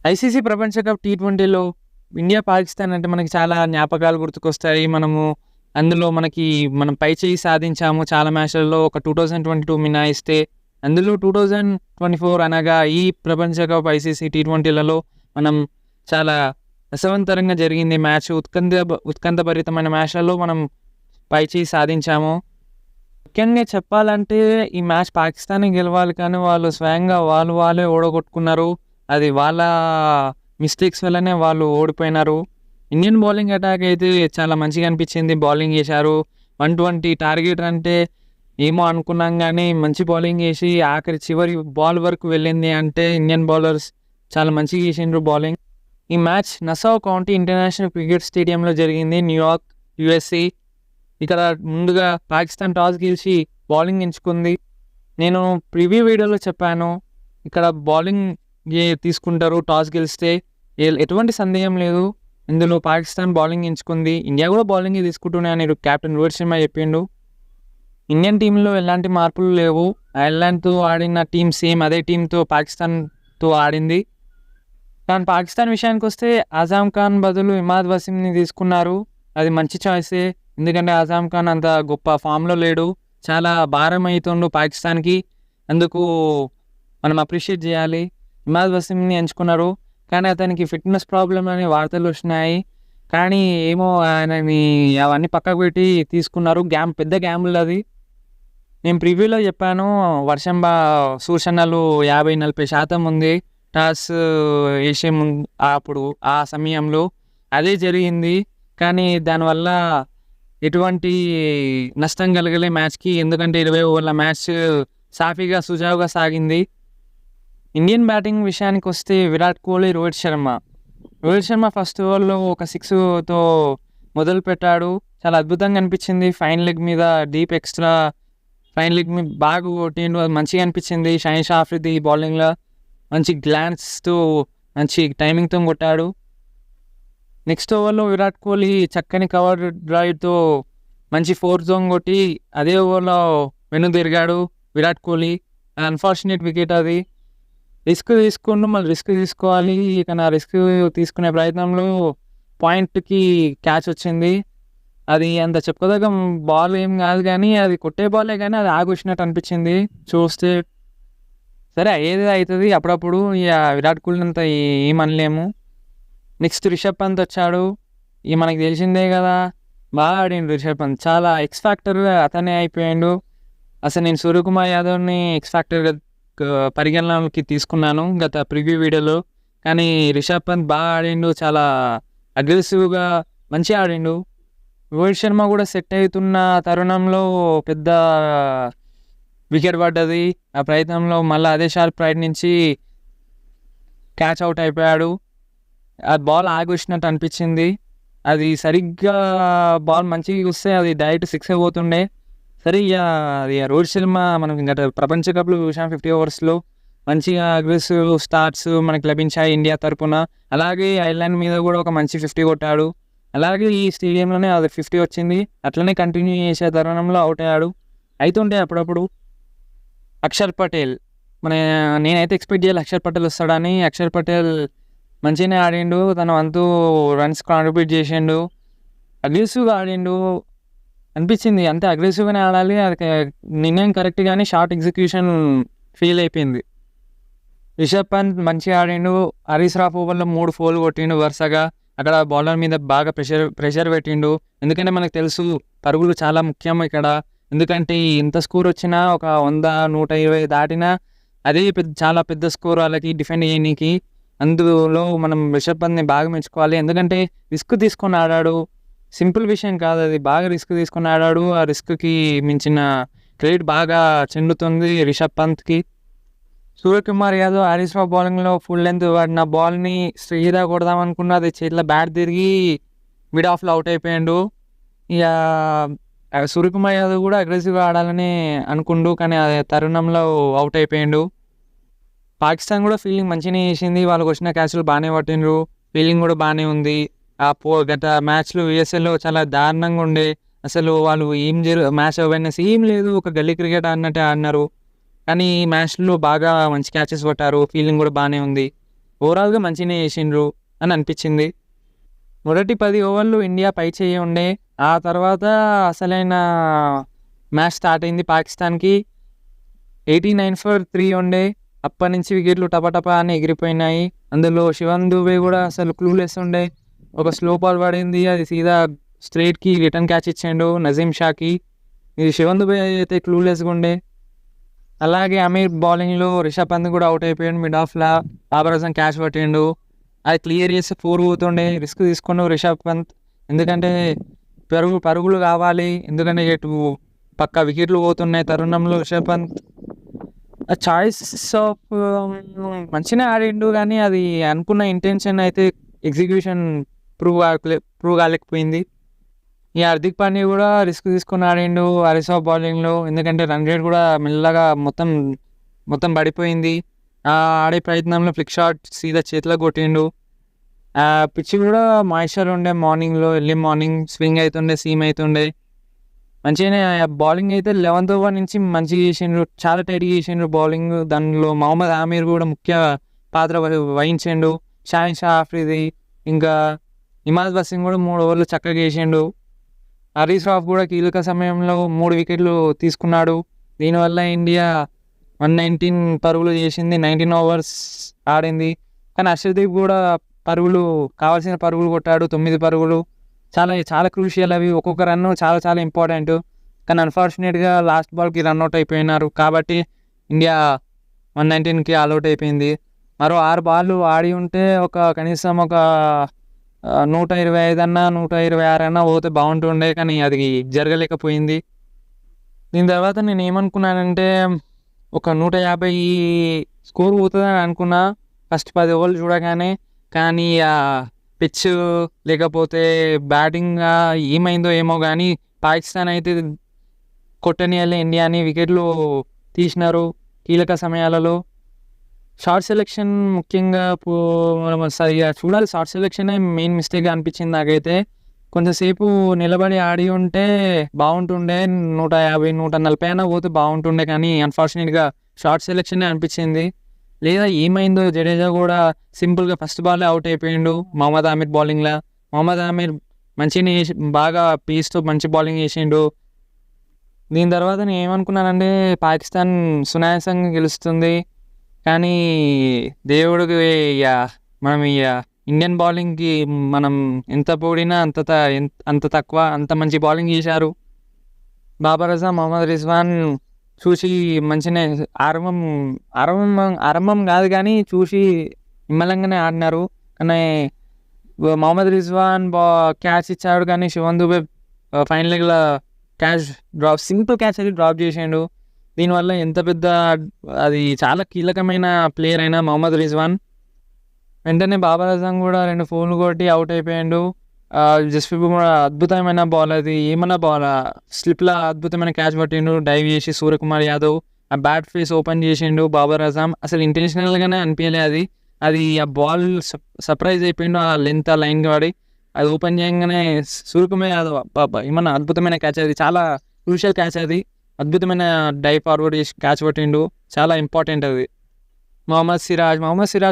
ICC ప్రపంచ cup టీ20లో India Pakistan అంటే మనకి చాలా జ్ఞాపకాలు గుర్తుకొస్తాయి. అందులో మనం పై చేయి సాధించాము చాలా మ్యాచ్‌లలో. ఒక 2022 మినహాయిస్తే. అందులో 2024 అనగా ఈ ప్రపంచ కప్ ఐసీసీ టీ20లలో మనం చాలా రసవత్తరంగా జరిగింది మ్యాచ్. ఉత్కంఠభరితమైన మ్యాచ్‌లలో మనం పై చేయి సాధించాము. ముఖ్యంగా చెప్పాలంటే ఈ మ్యాచ్ పాకిస్తానే గెలవాలి, కానీ వాళ్ళు స్వయంగా వాళ్ళే ఓడగొట్టుకున్నారు. అది వాళ్ళ మిస్టేక్స్ వల్లనే వాళ్ళు ఓడిపోయినారు. ఇండియన్ బౌలింగ్ అటాక్ అయితే చాలా మంచిగా అనిపించింది. బౌలింగ్ చేశారు. 120 టార్గెట్ అంటే ఏమో అనుకున్నాం, కానీ మంచి బౌలింగ్ చేసి ఆఖరి చివరి బాల్ వరకు వెళ్ళింది అంటే ఇండియన్ బౌలర్స్ చాలా మంచిగా చేసిండ్రు బౌలింగ్. ఈ మ్యాచ్ నసావ్ కౌంటీ ఇంటర్నేషనల్ క్రికెట్ స్టేడియంలో జరిగింది, న్యూయార్క్, యుఎస్ఏ. ఇక్కడ ముందుగా పాకిస్తాన్ టాస్ గెలిచి బౌలింగ్ ఎంచుకుంది. నేను ప్రివ్యూ వీడియోలో చెప్పాను, ఇక్కడ బౌలింగ్ తీసుకుంటారు టాస్ గెలిస్తే. ఎటువంటి సందేహం లేదు, ఇందులో పాకిస్తాన్ బౌలింగ్ ఎంచుకుంది. ఇండియా కూడా బౌలింగ్ తీసుకుంటూనే అని కెప్టెన్ రోహిత్ శర్మ చెప్పిండు. ఇండియన్ టీంలో ఎలాంటి మార్పులు లేవు. ఐర్లాండ్తో ఆడిన టీం సేమ్ అదే టీంతో పాకిస్తాన్తో ఆడింది. కానీ పాకిస్తాన్ విషయానికి వస్తే అజాం ఖాన్ బదులు ఇమాద్ వసీంని తీసుకున్నారు. అది మంచి చాయిసే, ఎందుకంటే అజాం ఖాన్ అంత గొప్ప ఫామ్లో లేడు. చాలా భారం అవుతుండు పాకిస్తాన్కి. అందుకు మనం అప్రిషియేట్ చేయాలి. ఇమాద్ వసీంని ఎంచుకున్నారు, కానీ అతనికి ఫిట్నెస్ ప్రాబ్లం అని వార్తలు వచ్చినాయి. కానీ ఏమో ఆయనని అవన్నీ పక్కకు పెట్టి తీసుకున్నారు. పెద్ద గ్యాంబుల్ అది. నేను ప్రివ్యూలో చెప్పాను, సూచనలు 50-40% ఉంది టాస్ వేసే ముందు. అప్పుడు ఆ సమయంలో అదే జరిగింది, కానీ దానివల్ల ఎటువంటి నష్టం కలగలే మ్యాచ్కి. ఎందుకంటే 20 ఓవర్ల మ్యాచ్ సాఫీగా సుజావుగా సాగింది. ఇండియన్ బ్యాటింగ్ విషయానికి వస్తే విరాట్ కోహ్లీ, రోహిత్ శర్మ ఫస్ట్ ఓవర్లో ఒక 6తో మొదలు పెట్టాడు. చాలా అద్భుతంగా అనిపించింది. ఫైన్ లెగ్ మీద డీప్ ఎక్స్ట్రా ఫైన్ లెగ్ మీద బాగా కొట్టిండు, అది మంచిగా అనిపించింది. షాహిన్ ఆఫ్రిది బౌలింగ్లో మంచి గ్లాన్స్తో మంచి టైమింగ్తో కొట్టాడు. నెక్స్ట్ ఓవర్లో విరాట్ కోహ్లీ చక్కని కవర్ డ్రైవ్తో మంచి 4 జోన్ కొట్టి అదే ఓవర్లో వెనుదిరిగాడు విరాట్ కోహ్లీ. అన్ఫార్చునేట్ వికెట్ అది. రిస్క్ తీసుకోవాలి. ఇక నా రిస్క్ తీసుకునే ప్రయత్నంలో పాయింట్కి క్యాచ్ వచ్చింది. అది అంత చెప్పుకోదగ్గ బాల్ ఏం కాదు, కానీ అది కొట్టే బాలే, కానీ అది ఆగొచ్చినట్టు అనిపించింది చూస్తే. సరే, ఏది అవుతుంది అప్పుడప్పుడు. ఇక విరాట్ కోహ్లీ అంతా ఏమనలేము. నెక్స్ట్ రిషబ్ పంత్ వచ్చాడు. ఇక మనకి తెలిసిందే కదా, బాగా ఆడిండు రిషబ్ పంత్. చాలా ఎక్స్ ఫ్యాక్టర్ అతనే అయిపోయాడు. అసలు నేను సూర్యకుమార్ యాదవ్ని ఎక్స్ ఫ్యాక్టర్గా పరిగణనలోకి తీసుకున్నాను గత ప్రివ్యూ వీడియోలో, కానీ రిషబ్ పంత్ బాగా ఆడిండు. చాలా అగ్రెసివ్గా మంచిగా ఆడిండు. రోహిత్ శర్మ కూడా సెట్ అవుతున్న తరుణంలో పెద్ద వికెట్ పడ్డది. ఆ ప్రయత్నంలో మళ్ళీ అదే షార్ప్ రైట్ నుంచి క్యాచ్ అవుట్ అయిపోయాడు. ఆ బాల్ ఆగొచ్చినట్టు అనిపించింది. అది సరిగ్గా బాల్ మంచిగా వస్తే అది డైరెక్ట్ 6 అయిపోతుండే. సరే, అది రోహిత్ శర్మ మనం గత ప్రపంచ కప్లో చూసాం 50 ఓవర్స్లో మంచిగా అగ్రెసివ్ స్టార్ట్స్ మనకు లభించాయి ఇండియా తరపున. అలాగే ఐర్లాండ్ మీద కూడా ఒక మంచి 50 కొట్టాడు. అలాగే ఈ స్టేడియంలోనే అది 50 వచ్చింది. అట్లనే కంటిన్యూ చేసే తరుణంలో అవుట్ అయ్యాడు. అవుతుంటే అప్పుడప్పుడు అక్షర్ పటేల్, నేనైతే ఎక్స్పెక్ట్ చేయాలి అక్షర్ పటేల్ వస్తాడని. అక్షర్ పటేల్ మంచిగానే ఆడిండు, తన వంతు రన్స్ కాంట్రిబ్యూట్ చేసిండు, అగ్రెసివ్గా ఆడిండు అనిపించింది. అంతే అగ్రెసివ్గానే ఆడాలి, అది నిర్ణయం కరెక్ట్, కానీ షార్ట్ ఎగ్జిక్యూషన్ ఫెయిల్ అయిపోయింది. రిషబ్ పంత్ మంచిగా ఆడిండు. హరీష్ రాఫ్ ఓవర్లో 3 4 కొట్టిండు వరుసగా. అక్కడ బౌలర్ మీద బాగా ప్రెషర్ పెట్టిండు. ఎందుకంటే మనకు తెలుసు పరుగులు చాలా ముఖ్యం ఇక్కడ. ఎందుకంటే ఇంత స్కోర్ వచ్చినా ఒక 100 120 దాటినా అదే చాలా పెద్ద స్కోర్ వాళ్ళకి డిఫెండ్ చేయడానికి. అందులో మనం రిషబ్ పంత్ని బాగా మెచ్చుకోవాలి, ఎందుకంటే రిస్క్ తీసుకొని ఆడాడు. సింపుల్ విషయం కాదు అది, బాగా రిస్క్ తీసుకొని ఆడాడు. ఆ రిస్క్కి మించిన క్రెడిట్ బాగా చెందుతుంది రిషబ్ పంత్కి. సూర్యకుమార్ యాదవ్ హరీష్ రావు బౌలింగ్లో ఫుల్ లెంత్ వాడిన బాల్ని స్ట్రెయిట్గా కొడదాం అనుకున్నా, అది చేతిలో బ్యాట్ తిరిగి మిడ్ ఆఫ్లో అవుట్ అయిపోయాడు. ఇక సూర్యకుమార్ యాదవ్ కూడా అగ్రెసివ్గా ఆడాలని అనుకుండు, కానీ ఆ తరుణంలో అవుట్ అయిపోయాడు. పాకిస్తాన్ కూడా ఫీల్డింగ్ మంచిగానే చేసింది. వాళ్ళకి వచ్చిన క్యాచ్లు బాగానే పట్టిండ్రు, ఫీల్డింగ్ కూడా బాగానే ఉంది. గత మ్యాచ్లు యూఎస్ఏలో చాలా దారుణంగా ఉండే. అసలు వాళ్ళు మ్యాచ్ అవేర్నెస్ ఏం లేదు, ఒక గల్లీ క్రికెట్ ఆడినట్టే ఆడినారు. కానీ ఈ మ్యాచ్లో బాగా మంచి క్యాచెస్ పట్టారు, ఫీల్డింగ్ కూడా బాగానే ఉంది. ఓవరాల్‌గా మంచిగానే చేసిండ్రు అని అనిపించింది. మొదటి 10 ఓవర్లు ఇండియా పైచేయి ఉండే. ఆ తర్వాత అసలైన మ్యాచ్ స్టార్ట్ అయింది పాకిస్తాన్‌కి. 89 ఫర్ 3 ఉండే. అప్పటినుంచి వికెట్లు టపటపా అని ఎగిరిపోయినాయి. అందులో శివన్ దుబే కూడా అసలు క్లూలెస్ ఉండే. ఒక స్లో బాల్ పడింది. అది సీదా స్ట్రెయిట్‌కి రిటర్న్ క్యాచ్ ఇచ్చిండు నజీమ్ షాకి. ఇది శివన్ దుబే అయితే క్లూలెస్‌గా ఉండే. అలాగే అమీర్ బౌలింగ్‌లో రిషబ్ పంత్ కూడా అవుట్ అయిపోయిండు మిడ్ ఆఫ్‌ల. బాబర్ అజమ్ క్యాచ్ పట్టిండు. అది క్లియర్ చేస్తే 4 పోతుండే. రిస్క్ తీసుకుండు రిషబ్ పంత్. ఎందుకంటే పరుగులు కావాలి. ఎందుకంటే ఇటు పక్కా వికెట్లు పోతున్నాయి తరుణంలో రిషబ్ పంత్ ఆ చాయిస్ ఆఫ్ మంచిగానే ఆడిండు. కానీ అది అనుకున్న ఇంటెన్షన్ అయితే ఎగ్జిక్యూషన్ ప్రూవ్ కాలేకపోయింది. ఈ హార్దిక్ పాండ్యా కూడా రిస్క్ తీసుకొని ఆడిండు హరీస్ రావ్ బౌలింగ్లో. ఎందుకంటే రన్ రేట్ కూడా మెల్లగా మొత్తం పడిపోయింది. ఆడే ప్రయత్నంలో ఫ్లిక్ షాట్ సీదా చేతిలో కొట్టిండు. పిచ్ కూడా మాయిశ్చర్ ఉండే మార్నింగ్లో, ఎర్లీ మార్నింగ్ స్వింగ్ అవుతుండే, సీమ్ అవుతుండే. మంచిగానే బౌలింగ్ అయితే 11th ఓవర్ నుంచి మంచిగా చేసిండ్రు. చాలా టైట్గా చేసిండ్రు బౌలింగ్. దానిలో మహమ్మద్ ఆమీర్ కూడా ముఖ్య పాత్ర వహించిండు. షాహిన్ షా ఆఫ్రిది ఇంకా ఇమాద్ వసీం కూడా 3 ఓవర్లు చక్కగా చేసిండు. హరీష్ రావ్ కూడా కీలక సమయంలో 3 వికెట్లు తీసుకున్నాడు. దీనివల్ల ఇండియా 119 పరుగులు చేసింది. 19 ఓవర్స్ ఆడింది. కానీ హర్షదీప్ కూడా కావాల్సిన పరుగులు కొట్టాడు. 9 పరుగులు. చాలా క్రూషియల్ అవి. ఒక్కొక్క రన్ చాలా ఇంపార్టెంట్. కానీ అన్ఫార్చునేట్గా లాస్ట్ బాల్కి రన్అట్ అయిపోయినారు. కాబట్టి ఇండియా 119కి ఆల్అవుట్ అయిపోయింది. మరో 6 బాళ్ళు ఆడి ఉంటే కనీసం 125 అన్నా 126 అన్నా పోతే బాగుంటుండే. కానీ అది జరగలేకపోయింది. దీని తర్వాత నేను ఏమనుకున్నానంటే 150 స్కోర్ పోతుందని అనుకున్నా ఫస్ట్ 10 ఓవర్లు చూడగానే. కానీ పిచ్ లేకపోతే బ్యాటింగ్ ఏమైందో ఏమో కానీ పాకిస్తాన్ అయితే కొట్టనియాలి ఇండియాని. వికెట్లు తీసినారు కీలక సమయాలలో. షార్ట్ సెలెక్షన్ ముఖ్యంగా సరిగా చూడాలి. షార్ట్ సెలెక్షనే మెయిన్ మిస్టేక్ అనిపించింది నాకైతే. కొంచెంసేపు నిలబడి ఆడి ఉంటే బాగుంటుండే. 150 140 అయినా పోతే బాగుంటుండే. కానీ అన్ఫార్చునేట్గా షార్ట్ సెలెక్షనే అనిపించింది. లేదా ఏమైందో జడేజా కూడా సింపుల్గా ఫస్ట్ బాల్లే అవుట్ అయిపోయిండు మహమ్మద్ ఆమీర్ బౌలింగ్లో. మహమ్మద్ ఆమీర్ మంచిగానే బాగా పేస్తో మంచి బౌలింగ్ చేసిండు. దీని తర్వాత నేను ఏమనుకున్నానంటే పాకిస్తాన్ సునాయాసంగా గెలుస్తుంది. కానీ దేవుడికి మనం ఇండియన్ బౌలింగ్కి మనం ఎంత పొడినా అంత తక్కువ. అంత మంచి బౌలింగ్ చేశారు. బాబర్ అజమ్, మొహమ్మద్ రిజ్వాన్ చూసి మంచిగానే ఆరంభం కాదు కానీ చూసి నిమ్మలంగానే ఆడినారు. కానీ మొహమ్మద్ రిజ్వాన్ క్యాచ్ ఇచ్చాడు. కానీ శివన్ దుబే ఫైనల్గా సింపుల్ క్యాచ్ అది డ్రాప్ చేసిండు. దీనివల్ల ఎంత పెద్ద అది చాలా కీలకమైన ప్లేయర్ అయినా మొహమ్మద్ రిజ్వాన్. వెంటనే బాబర్ అజమ్ కూడా 2 4లు కొట్టి అవుట్ అయిపోయాడు. జస్ప్రీత్ బుమ్రా అద్భుతమైన బాల్. అది ఏమన్నా బాల్ స్లిప్లా అద్భుతమైన క్యాచ్ పట్టిండు. డైవ్ చేసి సూర్యకుమార్ యాదవ్ ఆ బ్యాట్ ఫేస్ ఓపెన్ చేసిండు బాబర్ అజమ్. అసలు ఇంటెన్షనల్గానే అనిపించలే. అది ఆ బాల్ సర్ప్రైజ్ అయిపోయిండు. ఆ లెంత్ ఆ లైన్ వాడి అది ఓపెన్ చేయగానే సూర్యకుమార్ యాదవ్ ఏమన్నా అద్భుతమైన క్యాచ్. అది చాలా క్రూషియల్ క్యాచ్. అది అద్భుతమైన డైవ్ ఫార్వర్డ్ చేసి క్యాచ్ పట్టిండు. చాలా ఇంపార్టెంట్ అది. మొహమ్మద్ సిరాజ్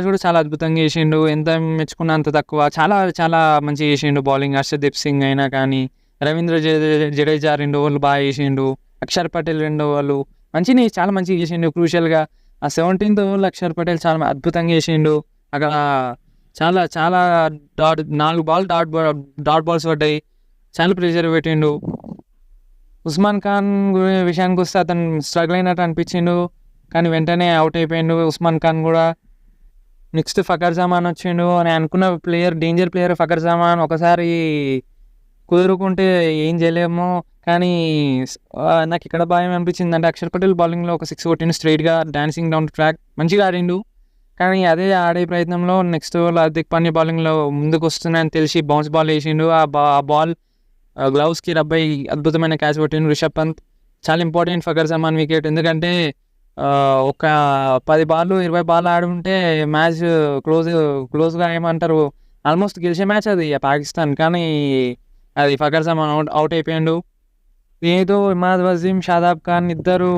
కూడా చాలా అద్భుతంగా చేసిండు. ఎంత మెచ్చుకున్నా అంత తక్కువ. చాలా మంచిగా చేసిండు బౌలింగ్. హర్షదీప్ సింగ్ అయినా కానీ, రవీంద్ర జడేజా 2 ఓవర్లు బాగా చేసిండు. అక్షర్ పటేల్ 2 ఓవర్లు చాలా మంచిగా చేసిండు. క్రూషియల్గా ఆ 17th ఓవర్లో అక్షర్ పటేల్ చాలా అద్భుతంగా చేసిండు. అక్కడ చాలా 4 బాల్ డాట్ బాల్స్ పడ్డాయి. చాలా ప్రెషర్ పెట్టిండు. ఉస్మాన్ ఖాన్ విషయానికి వస్తే అతను స్ట్రగుల్ అయినట్టు అనిపించిండు. కానీ వెంటనే అవుట్ అయిపోయిండు ఉస్మాన్ ఖాన్ కూడా. నెక్స్ట్ ఫకర్ జమాన్ వచ్చిండు. అని అనుకున్న డేంజర్ ప్లేయర్ ఫకర్ జమాన్. ఒకసారి కుదురుకుంటే ఏం చేయలేము. కానీ నాకు ఇక్కడ భయం అనిపించింది అంటే అక్షర్ పటేల్ బౌలింగ్లో ఒక 6 కొట్టిండు స్ట్రైట్గా డాన్సింగ్ డౌన్ ట్రాక్. మంచిగా ఆడిండు. కానీ అదే ఆడే ప్రయత్నంలో నెక్స్ట్ ఓవర్లో హార్దిక్ పాండ్యా బౌలింగ్లో ముందుకు వస్తున్నాయని తెలిసి బౌన్స్ బాల్ వేసిండు. ఆ బాల్ గ్లౌస్కి రబ్బై అద్భుతమైన క్యాచ్ కొట్టిండు రిషబ్ పంత్. చాలా ఇంపార్టెంట్ ఫకర్ జమాన్ వికెట్. ఎందుకంటే ఒక 10 బాళ్ళు 20 బాల్ ఆడుంటే మ్యాచ్ క్లోజ్గా ఏమంటారు ఆల్మోస్ట్ గెలిచే మ్యాచ్ అది పాకిస్తాన్. కానీ అది ఫకర్ జమాన్ అవుట్ అయిపోయాడు. దీనితో ఇమాద్ వసీం, షాదాబ్ ఖాన్ ఇద్దరు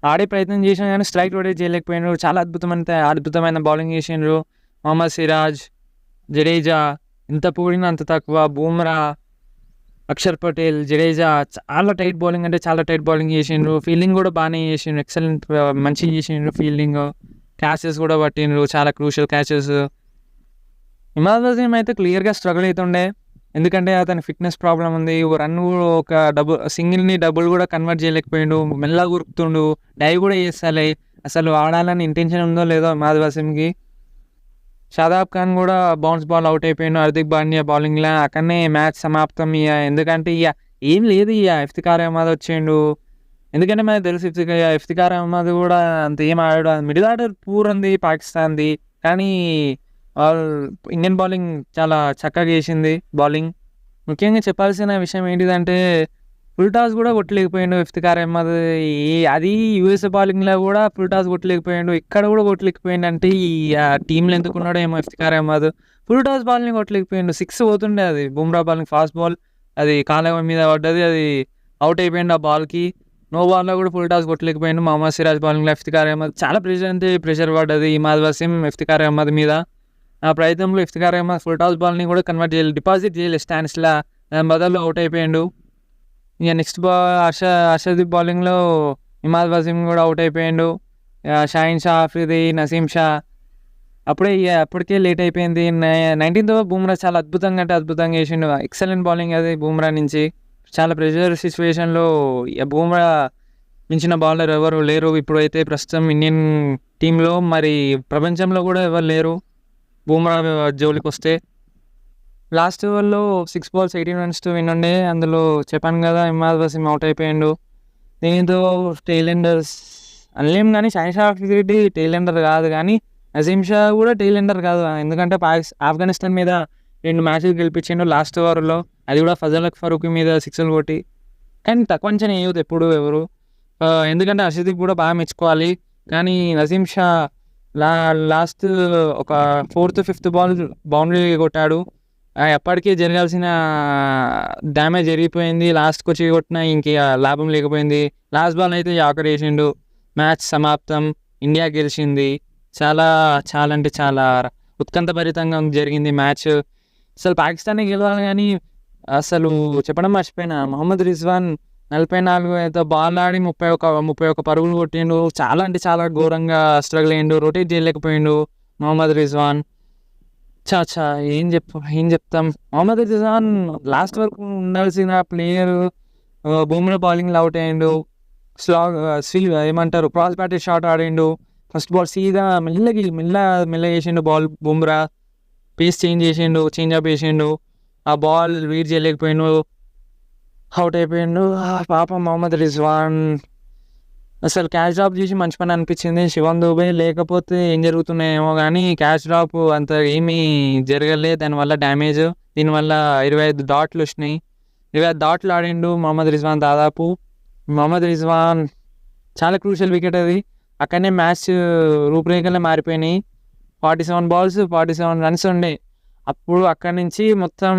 ఆడే ప్రయత్నం చేసినా కానీ స్ట్రైక్ రొటేట్ చేయలేకపోయినారు. చాలా అద్భుతమైన బౌలింగ్ చేసిండ్రు. మొహమ్మద్ సిరాజ్, జడేజా ఎంత పొగిడినా అంత తక్కువ. బూమ్రా, అక్షర్ పటేల్, జడేజా చాలా టైట్ బౌలింగ్ అంటే చాలా టైట్ బౌలింగ్ చేసిండ్రు. ఫీల్డింగ్ కూడా బాగానే చేసిండ్రు. ఎక్సలెంట్ మంచిగా చేసిండ్రు ఫీల్డింగ్. క్యాచెస్ కూడా పట్టిండ్రు, చాలా క్రూషియల్ క్యాచెస్. ఇమాద్ వసీం అయితే క్లియర్గా స్ట్రగుల్ అవుతుండే, ఎందుకంటే అతని ఫిట్నెస్ ప్రాబ్లం ఉంది. ఒక సింగిల్ని డబుల్ కూడా కన్వర్ట్ చేయలేకపోయిండు. మెల్లగా ఉరుకుతుండు, డైవ్ కూడా చేస్తాలే. అసలు ఆడాలని ఇంటెన్షన్ ఉందో లేదో ఇమాద్ వసీంకి. షాదాబ్ ఖాన్ కూడా బౌన్స్ బాల్ అవుట్ అయిపోయిండు హార్దిక్ పాండ్యా బౌలింగ్లో. అక్కడనే మ్యాచ్ సమాప్తం. ఎందుకంటే ఏం లేదు, ఇఫ్తిఖార్ అహ్మద్ వచ్చిండు. ఎందుకంటే మనకు తెలుసు ఇఫ్తిఖార్ అహ్మద్ కూడా అంత ఏం ఆడాడు. మిడిల్ ఆర్డర్ పూర్ ఉంది పాకిస్తాన్ది, కానీ ఇండియన్ బౌలింగ్ చాలా చక్కగా చేసింది బౌలింగ్. ముఖ్యంగా చెప్పాల్సిన విషయం ఏంటిదంటే ఫుల్ టాస్ కూడా కొట్టలేకపోయాడు ఇఫ్తిఖార్ అహ్మద్. అది యూఎస్ఏ బౌలింగ్లో కూడా ఫుల్ టాస్ కొట్టలేకపోయాడు, ఇక్కడ కూడా కొట్టలేకపోయాడు. అంటే టీంలో ఎందుకున్నాడో ఏమో ఇఫ్తిఖార్ అహ్మద్. ఫుల్ టాస్ బాల్ని కొట్టలేకపోయాడు. 6 పోతుండే, అది బుమ్రా బౌలింగ్ ఫాస్ట్ బాల్, అది కాలవ మీద పడ్డది, అది అవుట్ అయిపోయింది ఆ బాల్కి. నో బాల్లో కూడా ఫుల్ టాస్ కొట్టలేకపోయాడు. మొహమ్మద్ సిరాజ్ బౌలింగ్లో ఇఫ్తిఖార్ అహ్మద్ చాలా ప్రెషర్ పడ్డది ఇమాద్ వసీం ఇఫ్తిఖార్ అహ్మద్ మీద. ఆ ప్రయత్నంలో ఇఫ్తిఖార్ అహ్మద్ ఫుల్ టాస్ బాల్ని కూడా కన్వర్ట్ చేయలేదు, డిపాజిట్ చేయలేదు స్టాండ్స్లో. దాని బదులు అవుట్ అయిపోయాడు. ఇక నెక్స్ట్ హర్షదీప్ బౌలింగ్లో ఇమాద్ వసీం కూడా అవుట్ అయిపోయాడు. షాహిన్ షా, ఆఫ్రిది, నసీం షా. అప్పటికే లేట్ అయిపోయింది. 19th ఓవర్ బూమ్రా చాలా అద్భుతంగా చేసిండు. ఎక్సలెంట్ బౌలింగ్ అది బూమ్రా నుంచి. చాలా ప్రెషర్ సిచ్యువేషన్లో బూమ్రా మించిన బౌలర్ ఎవరు లేరు ఇప్పుడైతే ప్రస్తుతం ఇండియన్ టీంలో, మరి ప్రపంచంలో కూడా ఎవరు లేరు బూమ్రా జోలికి వస్తే. లాస్ట్ ఓవర్లో 6 balls 18 runs విన్ ఉండే. అందులో చెప్పాను కదా ఇమాద్ వసీం అవుట్ అయిపోయాడు. దీంతో టైలెండర్స్ అనలేం, కానీ షాహిన్ షా ఆఫ్రిది టైలెండర్ కాదు, కానీ నసీం షా కూడా టైలెండర్ కాదు. ఎందుకంటే ఆఫ్ఘనిస్తాన్ మీద 2 మ్యాచెస్ గెలిపించిండు లాస్ట్ ఓవర్లో, అది కూడా ఫజల్ ఫరూక్ మీద 6లు కొట్టి. కానీ తక్కువ అంచనా వేయదు ఎప్పుడు ఎవరు, ఎందుకంటే హర్షదీప్ కూడా బాగా మెచ్చుకోవాలి. కానీ నసీం షా లాస్ట్ ఒక 4th 5th బాల్ బౌండరీ కొట్టాడు. ఎప్పటికీ జరగాల్సిన డ్యామేజ్ జరిగిపోయింది. లాస్ట్కి వచ్చి కొట్టినా ఇంక లాభం లేకపోయింది. లాస్ట్ బాల్ అయితే యాకర్ వేసిండు. మ్యాచ్ సమాప్తం, ఇండియా గెలిచింది. చాలా అంటే చాలా ఉత్కంఠభరితంగా జరిగింది మ్యాచ్. అసలు పాకిస్తానే గెలవాలి, కానీ అసలు చెప్పడం మర్చిపోయినా, మొహమ్మద్ రిజ్వాన్ 44 బాల్ ఆడి 31 పరుగులు కొట్టిండు. చాలా అంటే చాలా ఘోరంగా స్ట్రగుల్ అయ్యిండు, రొటేట్ చేయలేకపోయిండు మొహమ్మద్ రిజ్వాన్. ఏం చెప్తాం. మొహమ్మద్ రిజ్వాన్ లాస్ట్ వరకు ఉండాల్సిన ప్లేయర్. బూమ్రా బౌలింగ్లో అవుట్ అయ్యిండు. ఏమంటారు క్రాస్ బ్యాటరీ షాట్ ఆడిండు. ఫస్ట్ బాల్ సీదా మెల్ల చేసిండు బాల్. బూమ్రా పేస్ చేంజ్అప్ చేసిండు. ఆ బాల్ రీడ్ చేయలేకపోయిండు, అవుట్ అయిపోయిండు. పాపం మొహమ్మద్ రిజ్వాన్. అసలు క్యాచ్ డ్రాప్ చేసి మంచి పని అనిపించింది. శివమ్ దూబే లేకపోతే ఏం జరుగుతున్నాయేమో, కానీ క్యాచ్ డ్రాప్ అంత ఏమీ జరగలేదు. దానివల్ల డ్యామేజ్. దీనివల్ల 25 డాట్లు వచ్చినాయి. 25 డాట్లు ఆడిండు మొహమ్మద్ రిజ్వాన్ దాదాపు. మొహమ్మద్ రిజ్వాన్ చాలా క్రూషియల్ వికెట్ అది. అక్కడనే మ్యాచ్ రూపురేఖలే మారిపోయినాయి. 47 balls 47 runs ఉండే. అప్పుడు అక్కడి నుంచి మొత్తం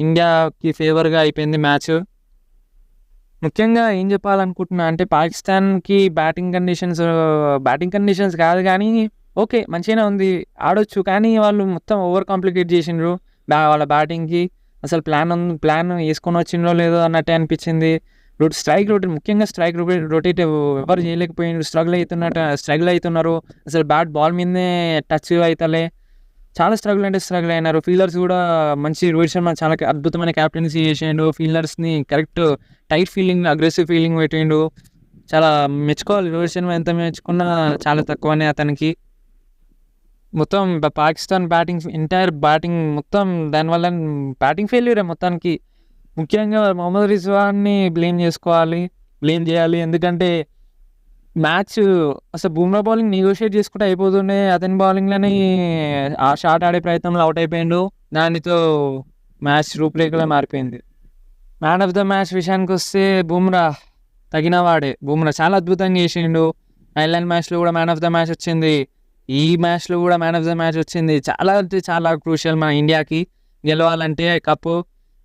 ఇండియాకి ఫేవర్గా అయిపోయింది మ్యాచ్. ముఖ్యంగా ఏం చెప్పాలనుకుంటున్నా అంటే పాకిస్తాన్కి బ్యాటింగ్ కండిషన్స్ కాదు, కానీ ఓకే మంచిగానే ఉంది, ఆడొచ్చు. కానీ వాళ్ళు మొత్తం ఓవర్ కాంప్లికేట్ చేసిండ్రు వాళ్ళ బ్యాటింగ్కి. అసలు ప్లాన్ వేసుకొని వచ్చిండ్రో లేదో అన్నట్టే అనిపించింది. ముఖ్యంగా స్ట్రైక్ రొటేట్ ఎవరు చేయలేకపోయిండ్రు. స్ట్రగుల్ అవుతున్నారు. అసలు బ్యాట్ బాల్ మీదనే టచ్ అవుతలే. చాలా స్ట్రగుల్ అయినారు. ఫీల్డర్స్ కూడా రోహిత్ శర్మ చాలా అద్భుతమైన క్యాప్టెన్సీ చేసిండు. ఫీల్డర్స్ని correct tight fielding, aggressive fielding పెట్టిండు. చాలా మెచ్చుకోవాలి. రోహిత్ శర్మ ఎంత మెచ్చుకున్నా చాలా తక్కువనే అతనికి. మొత్తం పాకిస్తాన్ ఎంటైర్ బ్యాటింగ్ మొత్తం దానివల్ల బ్యాటింగ్ ఫెయిల్యూరే మొత్తానికి. ముఖ్యంగా మొహమ్మద్ రిజ్వాన్ని బ్లేమ్ చేయాలి. ఎందుకంటే మ్యాచ్ అసలు బూమ్రా బౌలింగ్ నెగోషియేట్ చేసుకుంటే అయిపోతుండే. అతని బౌలింగ్లోనే ఆ షాట్ ఆడే ప్రయత్నంలో అవుట్ అయిపోయిండు. దానితో మ్యాచ్ రూపురేఖలా మారిపోయింది. మ్యాన్ ఆఫ్ ద మ్యాచ్ విషయానికి వస్తే బూమ్రా తగినవాడే. బూమ్రా చాలా అద్భుతంగా చేసిండు. ఐర్లాండ్ మ్యాచ్లో కూడా మ్యాన్ ఆఫ్ ద మ్యాచ్ వచ్చింది. ఈ మ్యాచ్లో కూడా మ్యాన్ ఆఫ్ ద మ్యాచ్ వచ్చింది. చాలా అంటే చాలా క్రూషియల్ మన ఇండియాకి గెలవాలంటే కప్పు.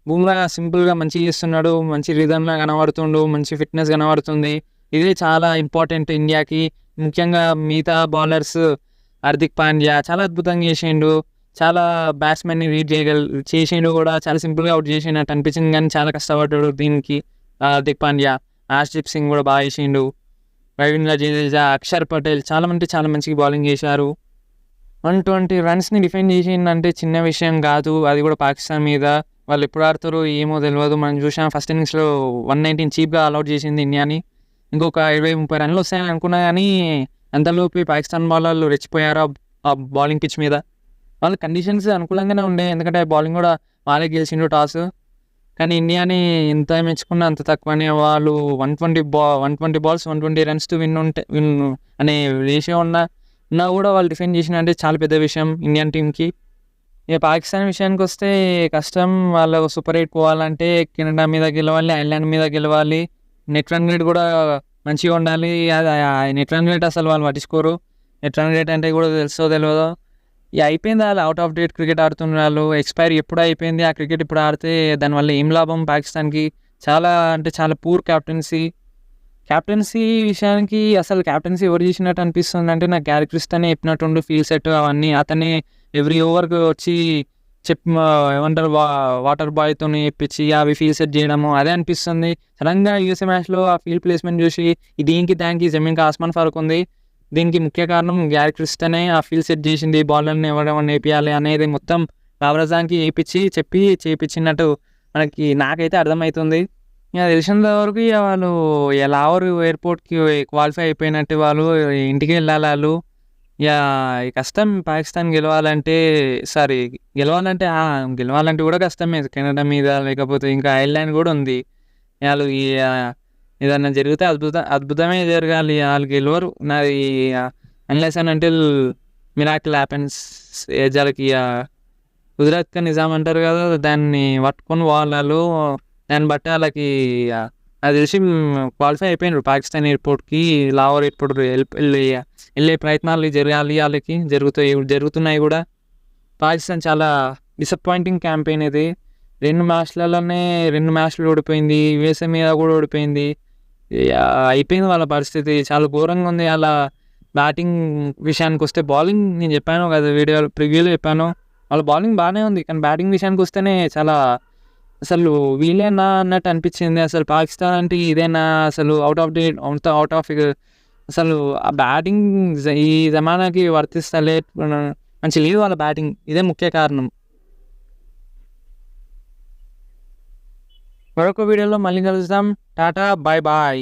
బూమ్రా సింపుల్గా మంచిగా చేస్తున్నాడు, మంచి రిథంలా కనబడుతుండు, మంచి ఫిట్నెస్ కనబడుతుంది. ఇదే చాలా ఇంపార్టెంట్ ఇండియాకి. ముఖ్యంగా మిగతా బౌలర్స్ హార్దిక్ పాండ్యా చాలా అద్భుతంగా చేసిండు. చాలా బ్యాట్స్‌మెన్‌ని చేసిండు కూడా. చాలా సింపుల్‌గా ఔట్ చేసినట్టు అనిపించింది కానీ చాలా కష్టపడ్డాడు దీనికి హార్దిక్ పాండ్యా. ఆర్‌షదీప్ సింగ్ కూడా బాగా చేసిండు. రవీంద్ర జడేజా, అక్షర్ పటేల్ చాలా అంటే చాలా మంచిగా బౌలింగ్ చేశారు. 120 రన్స్‌ని డిఫెండ్ చేసిండంటే చిన్న విషయం కాదు. అది కూడా పాకిస్తాన్ మీద. వాళ్ళు ఎప్పుడు ఆడతారో ఏమో తెలవదు. మనం చూసాం ఫస్ట్ ఇన్నింగ్స్‌లో 119 చీప్‌గా ఆల్ ఔట్ చేసింది ఇండియాని. ఇంకొక 20, 30 రన్‌లు వస్తాయని అనుకున్నా కానీ అంతలోపు పాకిస్తాన్ బౌలర్లు రెచ్చిపోయారు ఆ బౌలింగ్ పిచ్ మీద. వాళ్ళ కండిషన్స్ అనుకూలంగానే ఉండే. ఎందుకంటే బౌలింగ్ కూడా వాళ్ళే గెలిచిండ్రు టాస్. కానీ ఇండియాని ఎంత మెచ్చుకున్నా అంత తక్కువనే. వాళ్ళు 120 బాల్స్ 120 రన్స్ టు విన్ అనే రేషియో ఉన్నా కూడా వాళ్ళు డిఫెండ్ చేసినంటే చాలా పెద్ద విషయం ఇండియన్ టీమ్‌కి. ఇక పాకిస్తాన్ విషయానికి వస్తే కష్టం. వాళ్ళు సూపర్ 8 పోవాలంటే కెనడా మీద గెలవాలి, ఐర్లాండ్ మీద గెలవాలి. నెట్ రన్ రేట్ కూడా మంచిగా ఉండాలి. అది నెట్ రన్ రేట్ అసలు వాళ్ళు పట్టించుకోరు. నెట్ రన్ రేట్ అంటే కూడా తెలుసో తెలవదో. ఇక అయిపోయింది. వాళ్ళు అవుట్ ఆఫ్ డేట్ క్రికెట్ ఆడుతున్నారు. వాళ్ళు ఎక్స్‌పైరీ ఎప్పుడో అయిపోయింది. ఆ క్రికెట్ ఇప్పుడు ఆడితే దానివల్ల ఏం లాభం పాకిస్తాన్‌కి? చాలా అంటే చాలా పూర్ క్యాప్టెన్సీ విషయానికి అసలు క్యాప్టెన్సీ ఎవరు చేసినట్టు అనిపిస్తుందంటే నాకు గ్యారీ క్రిస్టనే చెప్పినట్టుండు. ఫీల్ సెట్ అవన్నీ అతనే ఎవ్రీ ఓవర్‌కి వచ్చి ఏమంటారు వాటర్ బాయ్‌తోని చెప్పించి అవి ఫీల్ సెట్ చేయడము అదే అనిపిస్తుంది. సడన్‌గా యూఎస్ఏ మ్యాచ్‌లో ఆ ఫీల్డ్ ప్లేస్‌మెంట్ చూసి దీనికి దానికి జమీన్‌కి ఆస్మాన్ ఫరక్ ఉంది. దీనికి ముఖ్య కారణం గ్యారీ క్రిస్టనే ఆ ఫీల్డ్ సెట్ చేసింది. బౌలర్‌ని ఎవరెవరిని ఏపియాలి అనేది మొత్తం బాబర్ అజామ్‌కి చెప్పి చేపించినట్టు నాకైతే అర్థమవుతుంది. ఇక తెలిసినంత వరకు ఇక వాళ్ళు లాహోర్ ఎయిర్‌పోర్ట్‌కి క్వాలిఫై అయిపోయినట్టు వాళ్ళు ఇంటికి వెళ్ళాలి ఆళ్ళు. ఇక కష్టం పాకిస్తాన్ గెలవాలంటే గెలవాలంటే కూడా కష్టమే. కెనడా మీద లేకపోతే ఇంకా ఐర్లాండ్ కూడా ఉంది. ఆళ్ళు ఏదన్నా జరిగితే అద్భుతమే జరగాలి. ఆళ్ళు గెలవరు. నాది unless and until miracle happens. జలకి కుదరత్ కా నిజాం అంటారు కదా! దాన్ని పట్టుకొని పోవాలి. దాన్ని బట్టి వాళ్ళకి నాకు తెలిసి క్వాలిఫై అయిపోయినారు పాకిస్తాన్ ఎయిర్‌పోర్ట్‌కి. లాహోర్ ఎయిర్‌పోర్ట్ వెళ్ళే ప్రయత్నాలు జరగాలి వాళ్ళకి. జరుగుతున్నాయి కూడా. పాకిస్తాన్ చాలా డిసప్పాయింటింగ్ క్యాంపెయిన్ ఇది. 2 మ్యాచ్‌లు ఓడిపోయింది. యూఎస్ఏ మీద కూడా ఓడిపోయింది. అయిపోయింది వాళ్ళ పరిస్థితి. చాలా ఘోరంగా ఉంది. వాళ్ళ బ్యాటింగ్ విషయానికి వస్తే బౌలింగ్ నేను చెప్పాను కదా ప్రివ్యూలో చెప్పాను. వాళ్ళ బౌలింగ్ బాగానే ఉంది. కానీ బ్యాటింగ్ విషయానికి వస్తేనే చాలా అసలు వీళ్ళేనా అన్నట్టు అనిపించింది. అసలు పాకిస్తాన్ అంటే ఇదేనా అసలు అవుట్ ఆఫ్ అసలు ఆ బ్యాటింగ్ ఈ జమానాకి వర్తిస్తలే. మంచిగా లేదు వాళ్ళ బ్యాటింగ్. ఇదే ముఖ్య కారణం. మరొక వీడియోలో మళ్ళీ కలుద్దాం. Tata, bye bye.